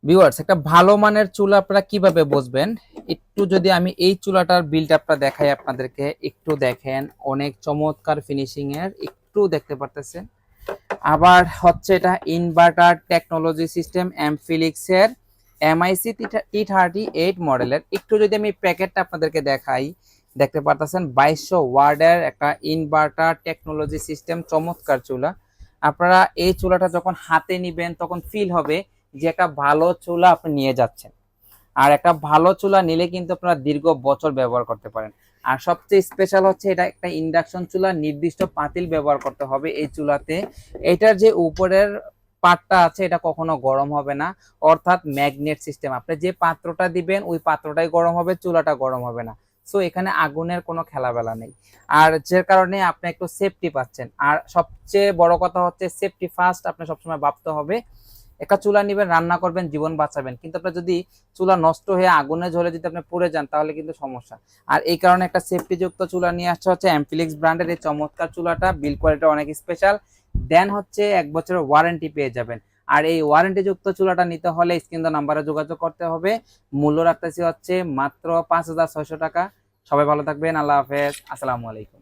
Viewers, একটা ভালো মানের চুলা আপনারা কিভাবে বুঝবেন? একটু যদি আমি এই চুলাটার বিল্ড আপটা দেখাই আপনাদেরকে, একটু দেখেন। অনেক চমৎকার ফিনিশিং এর, একটু দেখতে পারতেছেন। আবার হচ্ছে এটা ইনভার্টার টেকনোলজি সিস্টেম এমফিলিক্স এর MIC T38 মডেলের। একটু যদি আমি প্যাকেটটা আপনাদেরকে দেখাই, দেখতে পারতেছেন 2200 ওয়ার্ডের একটা ইনভার্টার টেকনোলজি সিস্টেম, চমৎকার চুলা। আপনারা এই চুলাটা যখন হাতে নিবেন তখন ফিল হবে যে একটা ভালো চুলা আপনি নিয়ে যাচ্ছেন। আর একটা ভালো চুলা নিলে কিন্তু আপনারা দীর্ঘ বছর ব্যবহার করতে পারেন। আর সবচেয়ে স্পেশাল হচ্ছে এটা একটা ইন্ডাকশন চুলা, নির্দিষ্ট পাতিল ব্যবহার করতে হবে এই চুলাতে। এটার যে উপরের পাটটা আছে এটা কখনো গরম হবে না, অর্থাৎ ম্যাগনেট সিস্টেম। আপনি যে পাত্রটা দিবেন ওই পাত্রটাই গরম হবে, চুলাটা গরম হবে না। সো এখানে আগুনের কোনো খেলাবেলা নেই। আর যে কারণে আপনি একটু সেফটি পাচ্ছেন। আর সবচেয়ে বড় কথা হচ্ছে সেফটি ফার্স্ট আপনি সবসময় ভাবতে হবে। একটা চুলা নিবেন, রান্না করবেন, জীবন বাঁচাবেন, কিন্তু আপনার যদি চুলা নষ্ট হয়ে আগুনে ঝরে যদি আপনি পুড়ে যান তাহলে কিন্তু সমস্যা। আর এই কারণে একটা সেফটি যুক্ত চুলা নিয়ে আসছে হচ্ছে এমফিলিক্স ব্র্যান্ডের এই চমৎকার চুলাটা। বিল কোয়ালিটি অনেক স্পেশাল, দেন হচ্ছে 1 বছরের ওয়ারেন্টি পেয়ে যাবেন। আর এই ওয়ারেন্টি যুক্ত চুলাটা নিতে হলে স্ক্রিন নাম্বারে যোগাযোগ করতে হবে। মূল্য রাখতেছি হচ্ছে মাত্র 5600 টাকা। সবাই ভালো থাকবেন, আল্লাহ হাফেজ, আসসালামু আলাইকুম।